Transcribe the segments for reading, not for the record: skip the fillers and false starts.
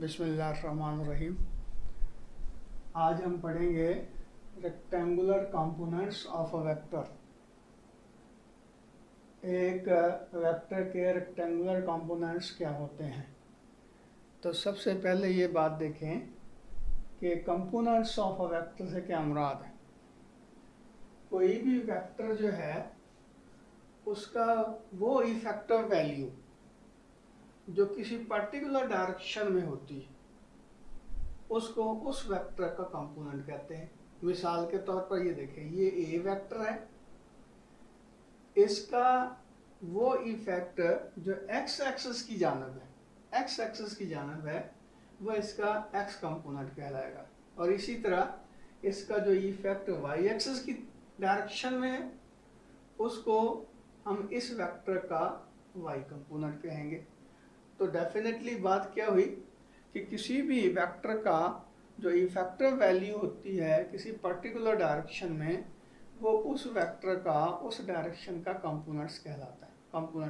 बिस्मिल्लाहिर्रहमानिर्रहीम। आज हम पढ़ेंगे rectangular components of a vector. एक वेक्टर के रेक्टेंगुलर कंपोनेंट्स क्या होते हैं। तो सबसे पहले ये बात देखें कि कंपोनेंट्स ऑफ अ वेक्टर से क्या मुराद है। कोई भी वेक्टर जो है उसका वो इफेक्टिव वैल्यू जो किसी पर्टिकुलर डायरेक्शन में होती है उसको उस वेक्टर का कंपोनेंट कहते हैं। मिसाल के तौर पर ये देखें, ये ए वेक्टर है, इसका वो इफेक्ट जो एक्स एक्सिस की जानब है, वो इसका एक्स कंपोनेंट कहलाएगा। और इसी तरह इसका जो इफेक्ट वाई एक्सिस की डायरेक्शन में है उसको हम इस वेक्टर का वाई कंपोनेंट कहेंगे। तो डेफिनेटली बात क्या हुई कि किसी भी वेक्टर का जो इफेक्टिव वैल्यू होती है किसी पर्टिकुलर डायरेक्शन में, वो उस वेक्टर का उस डायरेक्शन का कंपोनेंट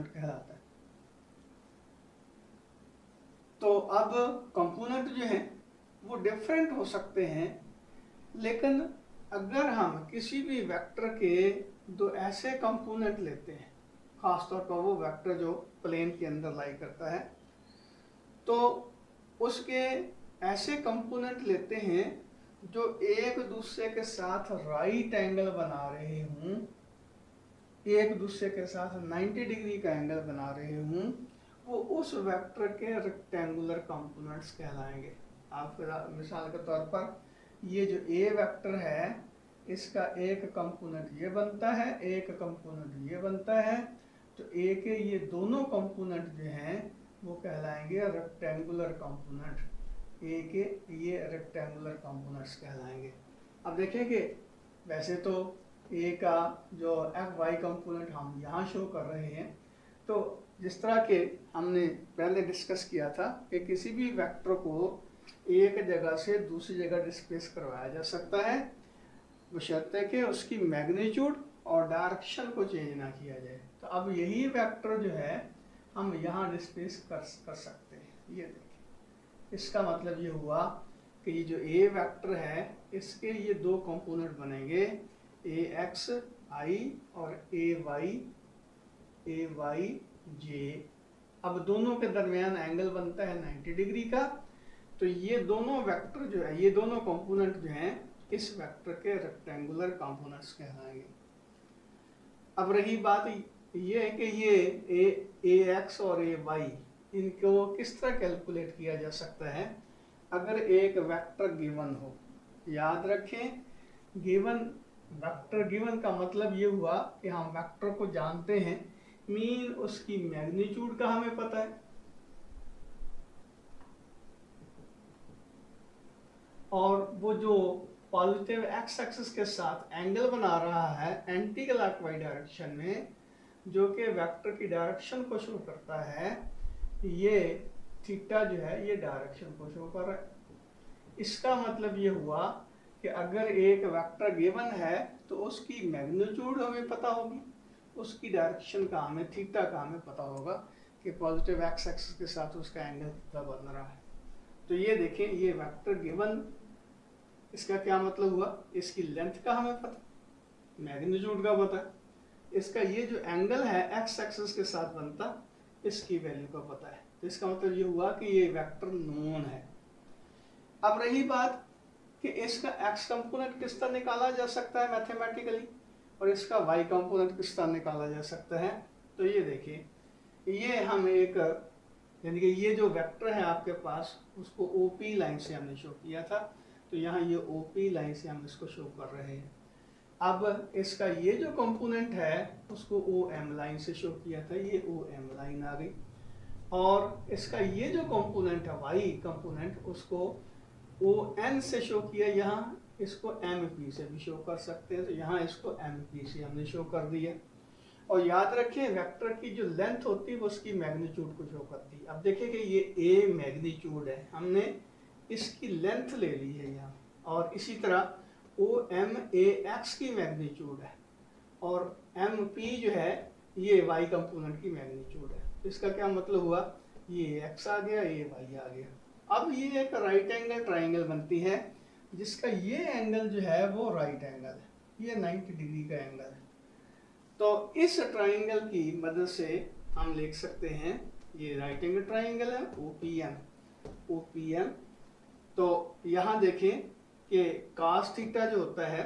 कहलाता है। तो अब कंपोनेंट जो है वो डिफरेंट हो सकते हैं, लेकिन अगर हम किसी भी वेक्टर के दो ऐसे कंपोनेंट लेते हैं, खासतौर पर वो वेक्टर जो प्लेन के अंदर लाई करता है, तो उसके ऐसे कंपोनेंट लेते हैं जो एक दूसरे के साथ राइट एंगल बना रहे हों, एक दूसरे के साथ 90 डिग्री का एंगल बना रहे हों, वो उस वेक्टर के रेक्टेंगुलर कंपोनेंट्स कहलाएंगे। आप मिसाल के तौर पर ये जो ए वेक्टर है इसका एक कंपोनेंट ये बनता है, एक कंपोनेंट ये बनता है, तो ए के ये दोनों कंपोनेंट जो हैं वो कहलाएंगे रेक्टेंगुलर कंपोनेंट। ए के ये रेक्टेंगुलर कंपोनेंट्स कहलाएंगे। अब देखें कि वैसे तो ए का जो एफ वाई कंपोनेंट हम यहाँ शो कर रहे हैं, तो जिस तरह के हमने पहले डिस्कस किया था कि किसी भी वेक्टर को एक जगह से दूसरी जगह डिस्प्लेस करवाया जा सकता है, बशर्ते कि उसकी मैग्नीट्यूड और डायरेक्शन को चेंज ना किया जाए। तो अब यही वेक्टर जो है हम यहाँ डिस्प्लेस कर सकते हैं। ये देखिए, इसका मतलब ये हुआ कि ये जो ए वेक्टर है इसके ये दो कंपोनेंट बनेंगे, ए एक्स आई और ए वाई जे। अब दोनों के दरमियान एंगल बनता है 90 डिग्री का। तो ये दोनों वेक्टर जो है, ये दोनों कंपोनेंट जो हैं इस वेक्टर के रेक्टेंगुलर कंपोनेंट्स कहलाएंगे। अब रही बात ये है कि ये ए एक्स और ए वाई, इनको किस तरह कैलकुलेट किया जा सकता है अगर एक वेक्टर गिवन हो। याद रखें, वेक्टर गिवन का मतलब ये हुआ कि हम वेक्टर को जानते हैं, मीन उसकी मैग्नीट्यूड का हमें पता है, और वो जो पॉजिटिव एक्स एक्सिस के साथ एंगल बना रहा है एंटी क्लॉकवाइज डायरेक्शन में, जो कि वेक्टर की डायरेक्शन को शो करता है, ये थीटा जो है ये डायरेक्शन को शो कर रहा है। इसका मतलब ये हुआ कि अगर एक वेक्टर गिवन है तो उसकी मैग्नीट्यूड हमें पता होगी, उसकी डायरेक्शन का हमें थीटा का हमें पता होगा कि पॉजिटिव एक्स एक्सिस के साथ उसका एंगल कितना बन रहा है। तो ये देखें, ये वेक्टर गिवन, इसका क्या मतलब हुआ, इसकी लेंथ का हमें पता, मैग्नीट्यूड का पता है, इसका ये जो एंगल है एक्स एक्सिस के साथ बनता इसकी वैल्यू का पता है। तो इसका मतलब ये हुआ कि ये वेक्टर नोन है। अब रही बात कि इसका एक्स कंपोनेंट किस तरह निकाला जा सकता है मैथमेटिकली, और इसका वाई कंपोनेंट किस तरह निकाला जा सकता है। तो ये देखिए, ये हम एक, यानी कि ये जो वेक्टर है आपके पास उसको ओपी लाइन से हमने शो किया था, तो यहाँ ये ओपी लाइन से हम इसको शो कर रहे हैं। अब इसका ये जो कंपोनेंट है उसको ओ एम लाइन से शो किया था, ये ओ एम लाइन आ गई। और इसका ये जो कंपोनेंट है वाई कंपोनेंट, उसको ओ एन से शो किया, यहाँ इसको एम पी से भी शो कर सकते हैं, तो यहाँ इसको एम पी से हमने शो कर दिया। और याद रखें, वेक्टर की जो लेंथ होती है वो उसकी मैग्नीट्यूड को शो करती है। अब देखिए कि ये ए मैग्नीट्यूड है, हमने इसकी लेंथ ले ली है यहाँ, और इसी तरह ओ एम ए एक्स की मैग्नीट्यूड है, और एम पी जो है ये वाई कंपोनेंट की मैग्नीट्यूड है। तो इसका क्या मतलब हुआ, ये एक्स आ गया, ये वाई आ गया। अब ये एक राइट एंगल ट्राइंगल बनती है जिसका ये एंगल जो है वो राइट एंगल है, ये 90 डिग्री का एंगल है। तो इस ट्राइंगल की मदद से हम लिख सकते हैं, ये राइट एंगल ट्राइंगल है OPM। तो यहाँ देखें कि cos थीटा जो होता है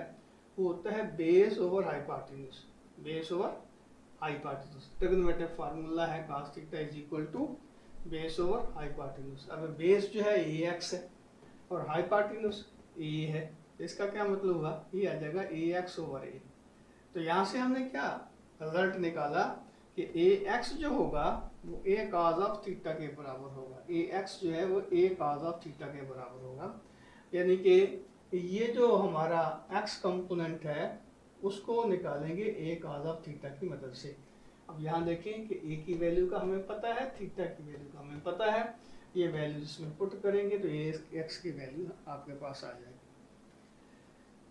वो होता है base over hypotenuse, base over hypotenuse. Trigonometric formula है cos theta is equal to base over hypotenuse. अब बेस जो है AX है और हाइपोटेन्यूज A है, इसका क्या मतलब हुआ, ये आ जाएगा AX ओवर A। तो यहाँ से हमने क्या रिजल्ट निकाला कि AX जो होगा वो A cos ऑफ थीटा के बराबर होगा, AX जो है वो A cos ऑफ थीटा के बराबर होगा। यानी कि ये जो हमारा X कंपोनेंट है उसको निकालेंगे A cos ऑफ थीटा की मदद से। अब यहाँ देखें कि A की वैल्यू का हमें पता है, थीटा की वैल्यू का हमें पता है, ये वैल्यू इसमें पुट करेंगे तो ये X की वैल्यू आपके पास आ जाएगी।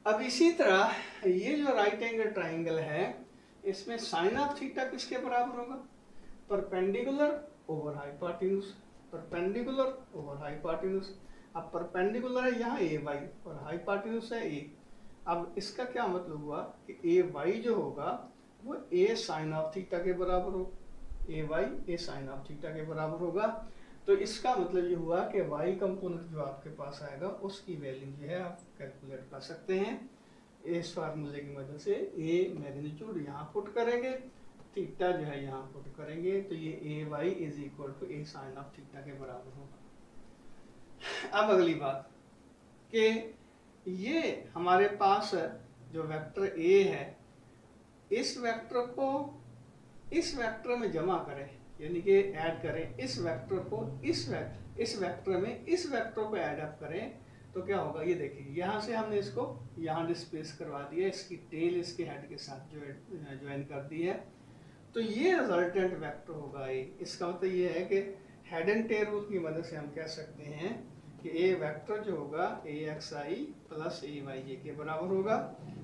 अब इसी तरह ये जो राइट एंगल ट्राइंगल है इसमें साइन ऑफ थीटा किसके बराबर होगा, perpendicular over hypotenuse, perpendicular over hypotenuse. अब परपेंडिकुलर है यहाँ AY और हाइपोटेन्यूज है A। अब इसका क्या मतलब हुआ कि AY जो होगा वो A साइन ऑफ थीटा के बराबर होगा, AY A sine of theta के बराबर होगा। तो इसका मतलब ये हुआ कि y कंपोनेंट जो आपके पास आएगा उसकी वैल्यू जो है आप कैलकुलेट कर सकते हैं इस फार्मूले की मदद से। A मैग्नीट्यूड यहाँ पुट करेंगे, थीटा जो है यहाँ पुट करेंगे, तो ये AY is equal to A sine of theta के बराबर होगा। अब अगली बात कि ये हमारे पास जो वेक्टर A है इस वेक्टर को इस वेक्टर में जमा करें, यानी कि ऐड करें इस वेक्टर को इस वेक्टर में इस वेक्टर को ऐड अप करें तो क्या होगा, ये देखिए यहाँ से हमने इसको यहाँ डिस्प्लेस करवा दिया, इसकी टेल इसके हेड के साथ ज्वाइन कर दी है, तो ये रिजल्टेंट वेक्टर होगा ये। इसका मतलब ये है कि हेड एंड टेल रूल की मदद से हम कह सकते हैं कि ए वेक्टर जो होगा AXI प्लस AYJ के बराबर होगा।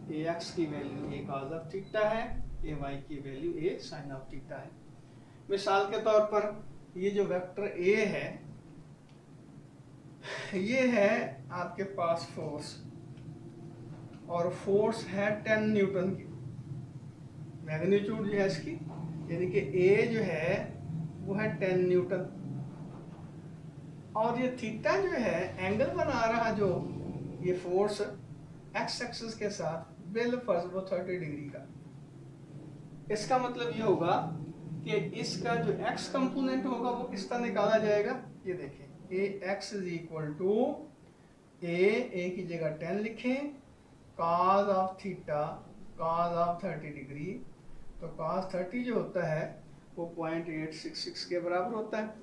AX की value A cos of theta है, AY की value A sine of theta है। मिसाल के तौर पर ये जो वेक्टर A है ये है आपके पास फोर्स, और फोर्स है 10 न्यूटन की, मैग्नीट्यूड जो है इसकी, यानी कि A जो है वो है 10 न्यूटन, और ये थीटा जो है एंगल बना रहा जो ये फोर्स एक्स एक्सिस के साथ बिल्कुल वो 30 डिग्री का। इसका मतलब ये होगा कि इसका जो x कंपोनेंट होगा वो किस तरह निकाला जाएगा, ये देखें AX is equal to A की जगह 10 लिखें, cos of theta cos of 30 degree, तो cos 30 जो होता है वो 0.866 के बराबर होता है,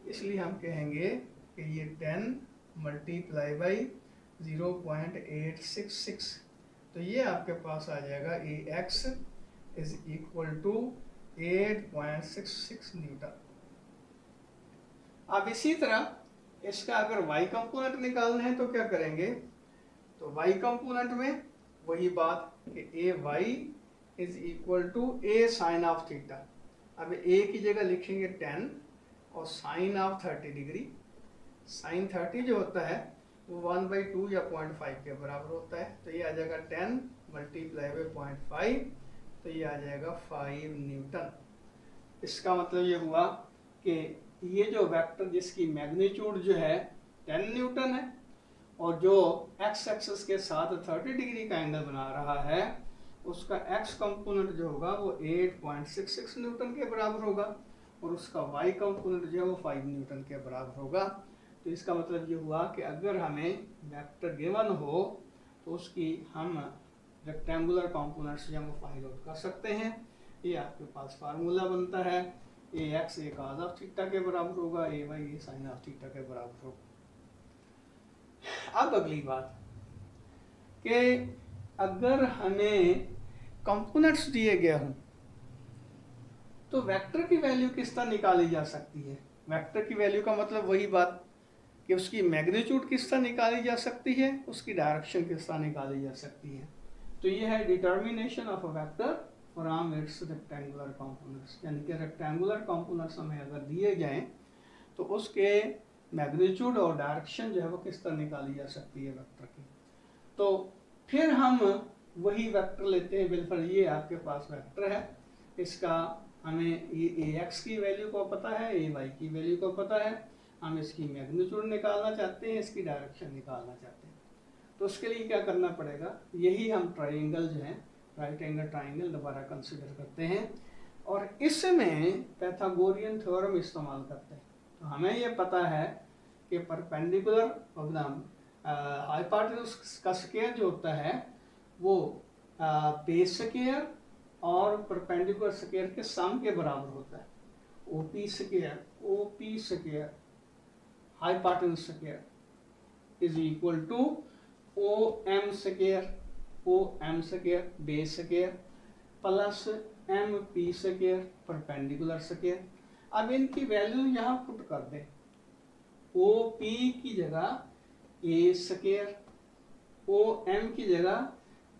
इसलिए हम कहेंगे कि ये 10 मल्टीप्लाई बाई 0.866, तो ये आपके पास आ जाएगा AX is equal to 8.66 newton. अब इसी तरह इसका अगर y कंपोनेंट निकालना है तो क्या करेंगे, तो y कंपोनेंट में वही बात कि AY is equal to A sine of theta. अब A की जगह लिखेंगे 10 और साइन ऑफ 30 डिग्री, साइन 30 जो होता है वो 1/2 या 0.5 के बराबर होता है, तो ये आ जाएगा 10 मल्टीप्लाई बाई 0.5, तो ये आ जाएगा 5 न्यूटन। इसका मतलब ये हुआ कि ये जो वेक्टर जिसकी मैग्नीट्यूड जो है 10 न्यूटन है और जो x एक्सिस के साथ 30 डिग्री का एंगल बना रहा है उसका x कंपोनेंट जो होगा वो 8.66 न्यूटन के बराबर होगा और उसका y कंपोनेंट जो है वो 5 न्यूटन के बराबर होगा। तो इसका मतलब ये हुआ कि अगर हमें वेक्टर गिवन हो तो उसकी हम रेक्टेंगुलर कंपोनेंट्स जो हम फाइंड आउट कर सकते हैं। ये आपके पास फार्मूला बनता है, AX A cos of theta के बराबर होगा, AY A sine of theta के बराबर होगा। अब अगली बात कि अगर हमें कंपोनेंट्स दिए गए हों तो वेक्टर की वैल्यू किस तरह निकाली जा सकती है। वेक्टर की वैल्यू का मतलब वही बात कि उसकी मैग्नीट्यूड किस तरह निकाली जा सकती है, उसकी डायरेक्शन किस तरह निकाली जा सकती है। तो ये है determination of a vector from its rectangular components, यानी कि रेक्टेंगुलर कंपोनेंट्स हमें अगर दिए जाएं तो उसके मैग्नीट्यूड और डायरेक्शन जो है वो किस तरह निकाली जा सकती है वेक्टर की। तो फिर हम वही वेक्टर लेते हैं, बिल्कुल ये आपके पास वेक्टर है, इसका हमें ये ए एक्स की वैल्यू को पता है, ए वाई की वैल्यू को पता है, हम इसकी मैग्नीट्यूड निकालना चाहते हैं, इसकी डायरेक्शन निकालना चाहते हैं। तो उसके लिए क्या करना पड़ेगा, यही हम ट्राइंगल जो है राइट एंगल ट्राइंगल दोबारा कंसिडर करते हैं और इसमें पैथागोरियन थ्योरम इस्तेमाल करते हैं। तो हमें ये पता है कि परपेंडिकुलर हाइपोटेन्यूज का स्क्वायर जो होता है वो बेस स्क्वायर और परपेंडिकुलर स्क्वायर के सम के बराबर होता है। OP square hypotenuse square is equal to OM square base square plus M P square perpendicular square. अब इनकी वैल्यू यहाँ पुट कर दें, ओ पी की जगह ए स्क्वायर, ओ एम की जगह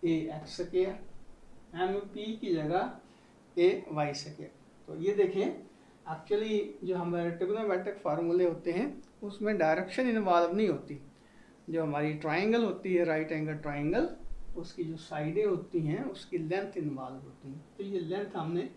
ए एक्स स्क्वायर, एम पी की जगह ए वाई स्क्वायर। तो ये देखें, एक्चुअली जो हमारे ट्रिग्नोमेट्रिक फार्मूले होते हैं उसमें डायरेक्शन इन्वॉल्व नहीं होती। जो हमारी ट्राइंगल होती है राइट एंगल ट्राइंगल, उसकी जो साइडें होती हैं उसकी लेंथ इन्वॉल्व होती है। तो ये लेंथ हमने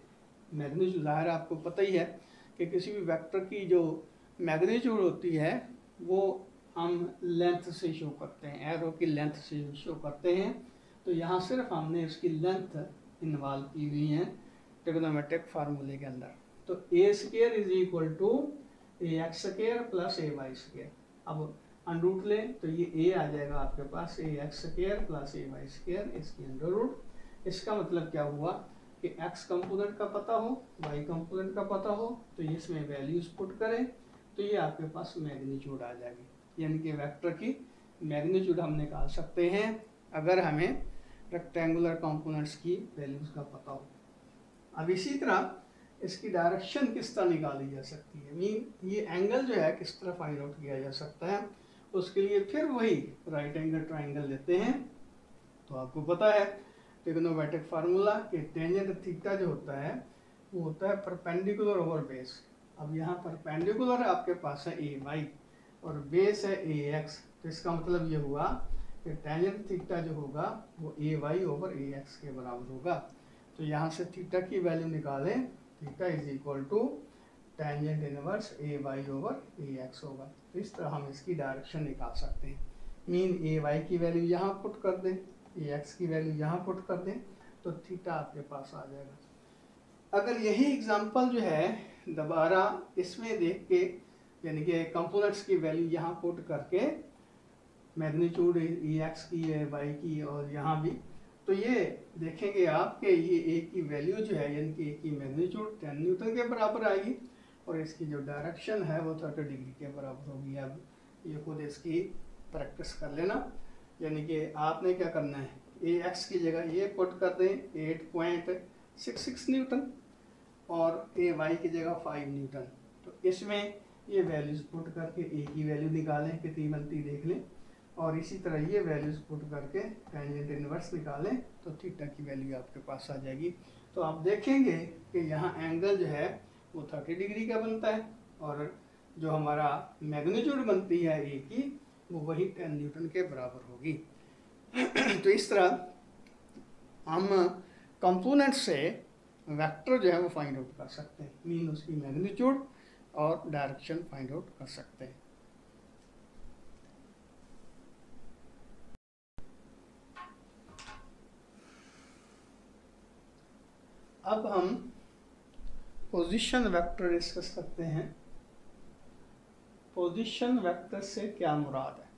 मैग्नीट्यूड, ज़ाहिर आपको पता ही है कि किसी भी वेक्टर की जो मैग्नीट्यूड होती है वो हम लेंथ से शो करते हैं, एरो की लेंथ से शो करते हैं। तो यहाँ सिर्फ हमने इसकी लेंथ इन्वॉल्व की हुई है ट्रिग्नोमेट्रिक फार्मूले के अंदर। तो A square is equal to A X square plus A Y square. अब अंडरूट लें तो ये ए आ जाएगा आपके पास, A X square plus A Y square, इसकी अंडर रूट। इसका मतलब क्या हुआ कि एक्स कंपोनेंट का पता हो, वाई कंपोनेंट का पता हो, तो इसमें वैल्यूज पुट करें तो ये आपके पास मैग्नीट्यूड आ जाएगी। यानी कि वेक्टर की मैग्नीट्यूड हम निकाल सकते हैं अगर हमें रेक्टेंगुलर कंपोनेंट्स की वैल्यूज का पता हो। अब इसी तरह इसकी डायरेक्शन किस तरह निकाली जा सकती है, मीन ये एंगल जो है किस तरह फाइंड आउट किया जा सकता है। उसके लिए फिर वही राइट एंगल ट्राइंगल लेते हैं। तो आपको पता है ट्रिग्नोमेट्रिक फार्मूला कि टेंजेंट थीटा जो होता है वो होता है परपेंडिकुलर ओवर बेस। अब यहाँ परपेंडिकुलर आपके पास है ए वाई और बेस है ए एक्स, तो इसका मतलब ये हुआ कि टेंजेंट थीटा जो होगा वो ए वाई ओवर ए एक्स के बराबर होगा। तो यहाँ से थीटा की वैल्यू निकालें, theta is equal to tangent inverse A Y over A X होगा। तो इस तरह हम इसकी डायरेक्शन निकाल सकते हैं। मीन ए वाई की वैल्यू यहाँ पुट कर दें, ए एक्स की वैल्यू यहाँ पुट कर दें, तो थीटा आपके पास आ जाएगा। अगर यही एग्जांपल जो है दोबारा इसमें देख के, यानी कि कंपोनेंट्स की वैल्यू यहाँ पुट करके मैग्नीट्यूड ए एक्स की है, वाई की और यहाँ भी, तो ये देखेंगे आप कि ये ए की वैल्यू जो है यानी कि ए की मैग्नीट्यूड 10 न्यूटन के बराबर आएगी और इसकी जो डायरेक्शन है वो 30 डिग्री के बराबर होगी। अब ये खुद इसकी प्रैक्टिस कर लेना, यानी कि आपने क्या करना है, ए एक्स की जगह ये पुट कर दें 8.66 न्यूटन और ए वाई की जगह 5 न्यूटन। तो इसमें ये वैल्यूज पुट करके ए की वैल्यू निकालें, कितनी बनती देख लें, और इसी तरह ये वैल्यूज पुट करके टेंजेंट इनवर्स निकालें तो थीटा की वैल्यू आपके पास आ जाएगी। तो आप देखेंगे कि यहाँ एंगल जो है वो 30 डिग्री का बनता है और जो हमारा मैग्नीट्यूड बनती है ए की वो वही 10 न्यूटन के बराबर होगी। तो इस तरह हम कंपोनेंट से वेक्टर जो है वो फाइंड आउट कर सकते हैं, मीन उसकी मैग्नीट्यूड और डायरेक्शन फाइंड आउट कर सकते हैं। अब हम पोजीशन वेक्टर डिस्कस करते हैं। पोजीशन वेक्टर से क्या मुराद है,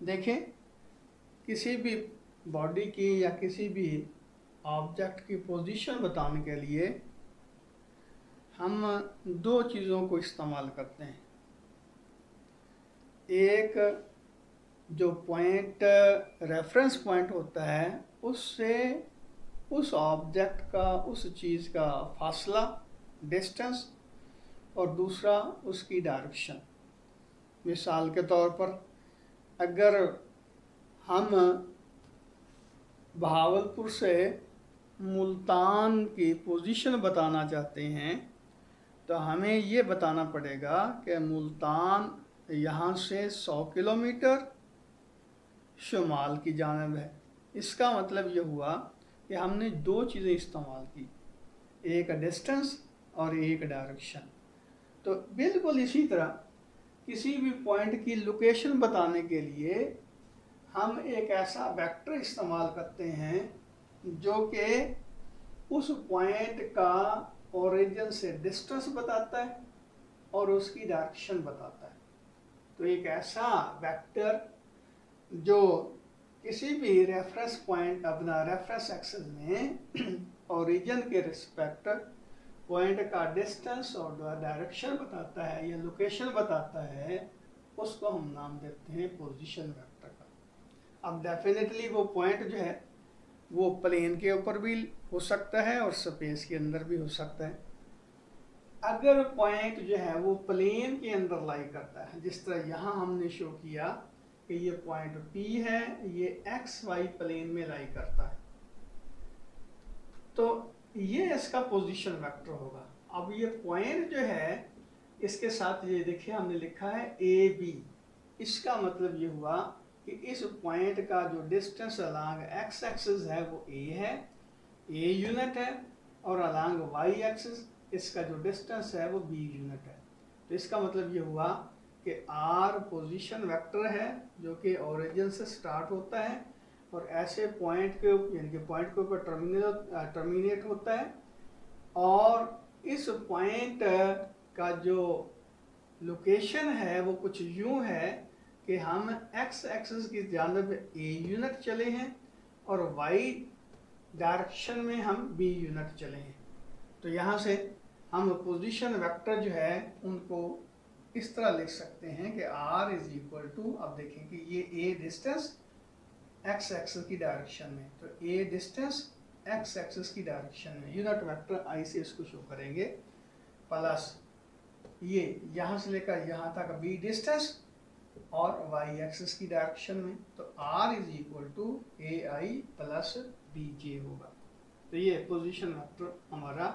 देखें किसी भी बॉडी की या किसी भी ऑब्जेक्ट की पोजीशन बताने के लिए हम दो चीज़ों को इस्तेमाल करते हैं। एक जो पॉइंट रेफरेंस पॉइंट होता है उससे उस ऑब्जेक्ट का, उस चीज़ का फासला, डिस्टेंस, और दूसरा उसकी डायरेक्शन। मिसाल के तौर पर अगर हम बहावलपुर से मुल्तान की पोजीशन बताना चाहते हैं तो हमें ये बताना पड़ेगा कि मुल्तान यहाँ से 100 किलोमीटर शुमाल की जानिब है। इसका मतलब ये हुआ कि हमने दो चीज़ें इस्तेमाल की, एक डिस्टेंस और एक डायरेक्शन। तो बिल्कुल इसी तरह किसी भी पॉइंट की लोकेशन बताने के लिए हम एक ऐसा वेक्टर इस्तेमाल करते हैं जो कि उस पॉइंट का ओरिजिन से डिस्टेंस बताता है और उसकी डायरेक्शन बताता है। तो एक ऐसा वेक्टर जो किसी भी रेफरेंस पॉइंट अपना रेफरेंस एक्सिस में ओरिजिन के रिस्पेक्ट पॉइंट का डिस्टेंस और डायरेक्शन बताता है या लोकेशन बताता है, उसको हम नाम देते हैं पोजीशन वेक्टर का। अब डेफिनेटली वो पॉइंट जो है वो प्लेन के ऊपर भी हो सकता है और स्पेस के अंदर भी हो सकता है। अगर पॉइंट जो है वो प्लेन के अंदर लाई करता है, जिस तरह यहाँ हमने शो किया कि ये पॉइंट P है, ये एक्स वाई प्लेन में लाई करता है, तो ये इसका पोजीशन वेक्टर होगा। अब ये पॉइंट जो है इसके साथ ये देखिए हमने लिखा है AB, इसका मतलब ये हुआ कि इस पॉइंट का जो डिस्टेंस अलांग एक्स एक्सिस है वो A है, A यूनिट है, और अलांग वाई एक्सिस इसका जो डिस्टेंस है वो B यूनिट है। तो इसका मतलब ये हुआ कि R पोजीशन वेक्टर है जो कि ओरिजिन से स्टार्ट होता है और ऐसे पॉइंट के यानी कि पॉइंट के ऊपर टर्मिनेट होता है, और इस पॉइंट का जो लोकेशन है वो कुछ यूं है कि हम एक्स एक्सिस की जानिब A यूनिट चले हैं और वाई डायरेक्शन में हम B यूनिट चले हैं। तो यहाँ से हम पोजीशन वेक्टर जो है उनको इस तरह लिख सकते हैं कि R इज इक्वल टू, अब देखें कि ये A डिस्टेंस एक्स एक्सिस की डायरेक्शन में, तो A डिस्टेंस एक्स एक्सिस की डायरेक्शन में यूनिट वेक्टर I से इसको शो करेंगे, प्लस ये यहाँ से लेकर यहाँ तक B डिस्टेंस और वाई एक्सिस की डायरेक्शन में, तो R is equal to AI plus BJ होगा। तो ये पोजीशन वेक्टर हमारा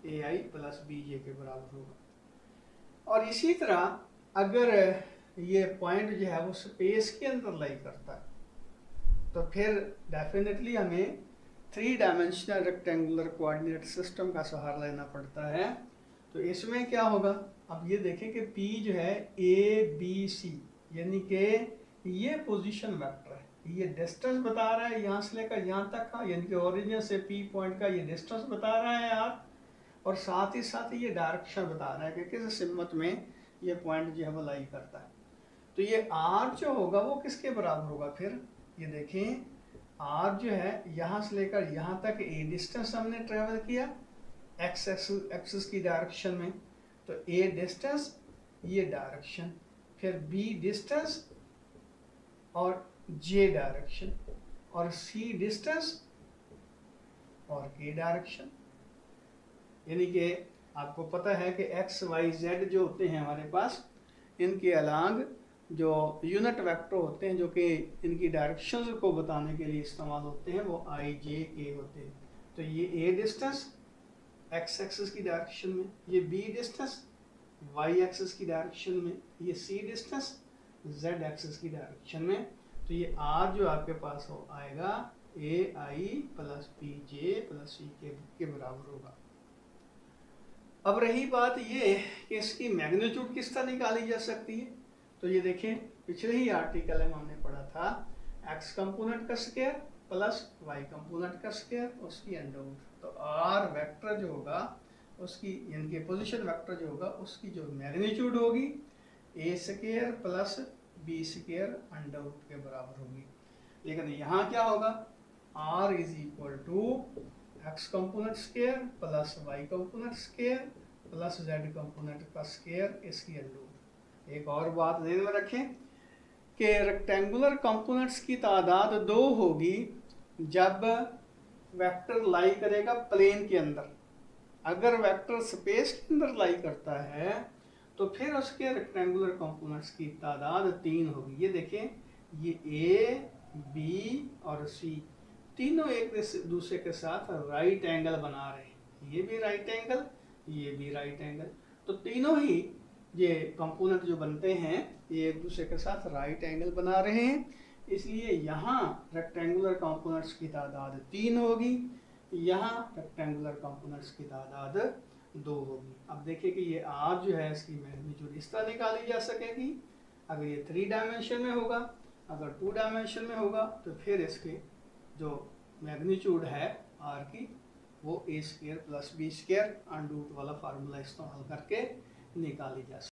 AI प्लस BJ के बराबर होगा। और इसी तरह अगर ये पॉइंट जो है वो स्पेस के अंदर लाई करता है तो फिर डेफिनेटली हमें 3 डायमेंशनल रेक्टेंगुलर कोऑर्डिनेट सिस्टम का सहारा लेना पड़ता है। तो इसमें क्या होगा, अब ये देखें कि P जो है ABC यानी कि ये पोजीशन वेक्टर है, ये डिस्टेंस बता रहा है यहाँ से लेकर यहाँ तक का, यानी कि ओरिजिन से P पॉइंट का ये डिस्टेंस बता रहा है यार, और साथ ही साथ ये डायरेक्शन बता रहा है कि किस सिमत में ये पॉइंट जो है वो लाई करता है। तो ये R जो होगा वो किसके बराबर होगा, फिर ये देखें R जो है यहाँ से लेकर यहाँ तक A डिस्टेंस हमने ट्रेवल किया एक्स एक्सिस की डायरेक्शन में, तो A डिस्टेंस ये डायरेक्शन, फिर B डिस्टेंस और J डायरेक्शन, और C डिस्टेंस और K डायरेक्शन। यानी कि आपको पता है कि एक्स वाई जेड जो होते हैं हमारे पास, इनके अलांग जो यूनिट वेक्टर होते हैं जो कि इनकी डायरेक्शंस को बताने के लिए इस्तेमाल होते हैं वो I J K होते हैं। तो ये A डिस्टेंस एक्स एक्सिस की डायरेक्शन में, ये B डिस्टेंस वाई एक्सिस की डायरेक्शन में, ये C डिस्टेंस Z एक्सिस की डायरेक्शन में। तो ये R जो आपके पास हो आएगा AI plus BJ plus C के बराबर होगा। अब रही बात ये कि इसकी मैग्नीट्यूड किस तरह निकाली जा सकती है, तो ये देखें पिछले ही आर्टिकल में हमने पढ़ा था x कंपोनेंट का स्क्वायर प्लस y कंपोनेंट का स्क्वायर उसकी अंडर रूट। तो R वेक्टर जो होगा उसकी यानी कि पोजीशन वेक्टर जो होगा उसकी जो मैग्नीट्यूड होगी A square plus B square under root के बराबर होगी। लेकिन यहाँ क्या होगा, R is equal to X component square plus Y component square plus Z component का स्क्वायर इसकी अंडर। एक और बात ध्यान में रखें कि रेक्टेंगुलर कंपोनेंट्स की तादाद 2 होगी जब वेक्टर लाई करेगा प्लेन के अंदर। अगर वेक्टर स्पेस के अंदर लाई करता है तो फिर उसके रेक्टेंगुलर कंपोनेंट्स की तादाद 3 होगी। ये देखें, ये A, B और C तीनों एक दूसरे के साथ राइट एंगल बना रहे हैं, ये भी राइट एंगल, ये भी राइट एंगल। तो तीनों ही ये कंपोनेंट जो बनते हैं ये एक दूसरे के साथ राइट एंगल बना रहे हैं, इसलिए यहाँ रेक्टेंगुलर कंपोनेंट्स की तादाद 3 होगी, यहाँ रेक्टेंगुलर कंपोनेंट्स की तादाद 2 होगी। अब देखिए कि ये आर जो है इसकी मैग्नीट्यूड इस तरह निकाली जा सकेगी। अगर ये 3 डायमेंशन में होगा, अगर 2 डायमेंशन में होगा तो फिर इसके जो मैग्नीट्यूड है आर की वो a² + b² अंडर रूट वाला फार्मूला इस्तेमाल करके निकाली जा सकती है।